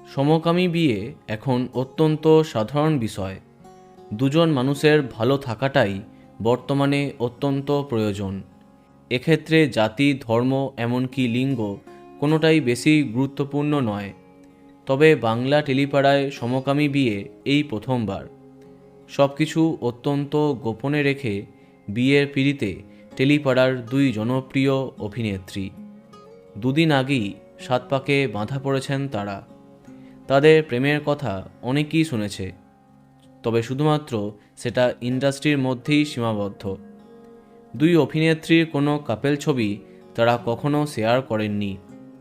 সমকামী বিয়ে এখন অত্যন্ত সাধারণ বিষয়। দুজন মানুষের ভালো থাকাটাই বর্তমানে অত্যন্ত প্রয়োজন। এক্ষেত্রে জাতি, ধর্ম, এমনকি লিঙ্গ কোনোটাই বেশি গুরুত্বপূর্ণ নয়। তবে বাংলা টেলিপাড়ায় সমকামী বিয়ে এই প্রথমবার। সব কিছু অত্যন্ত গোপনে রেখে বিয়ের পিঁড়িতে টেলিপাড়ার দুই জনপ্রিয় অভিনেত্রী। দুদিন আগেই সাত পাকে বাঁধা পড়েছেন তারা। তাদের প্রেমের কথা অনেকেই শুনেছে, তবে শুধুমাত্র সেটা ইন্ডাস্ট্রির মধ্যেই সীমাবদ্ধ। দুই অভিনেত্রীর কোনো কাপেল ছবি তারা কখনো শেয়ার করেননি,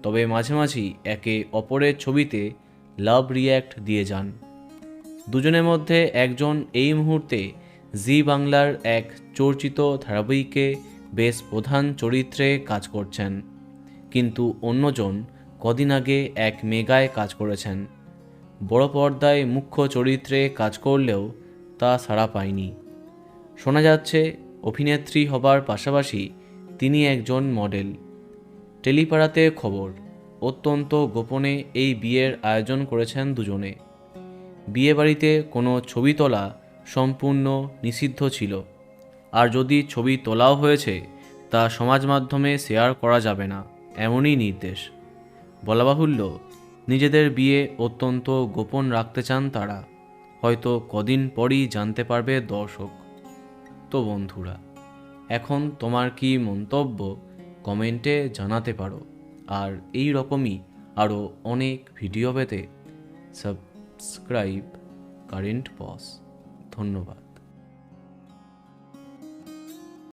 তবে মাঝে মাঝেই একে অপরের ছবিতে লাভ রিয়্যাক্ট দিয়ে যান। দুজনের মধ্যে একজন এই মুহূর্তে জি বাংলার এক চর্চিত ধারাবাহিকে বেশ প্রধান চরিত্রে কাজ করছেন, কিন্তু অন্যজন কদিন আগে এক মেগায় কাজ করেছেন। বড় পর্দায় মুখ্য চরিত্রে কাজ করলেও তা সাড়া পায়নি। শোনা যাচ্ছে অভিনেত্রী হবার পাশাপাশি তিনি একজন মডেল। টেলিপাড়াতে খবর, অত্যন্ত গোপনে এই বিয়ের আয়োজন করেছেন দুজনে। বিয়েবাড়িতে কোনো ছবি তোলা সম্পূর্ণ নিষিদ্ধ ছিল, আর যদি ছবি তোলাও হয়েছে তা সমাজ মাধ্যমে শেয়ার করা যাবে না, এমনই নির্দেশ। বলা বাহুল্য, নিজেদের বিয়ে অত্যন্ত গোপন রাখতে চান তারা। হয়তো কদিন পরই জানতে পারবে দর্শক। তো বন্ধুরা, এখন তোমার কি মন্তব্য কমেন্টে জানাতে পারো। আর এই রকমই আরও অনেক ভিডিও পেতে সাবস্ক্রাইব কারেন্ট পজ। ধন্যবাদ।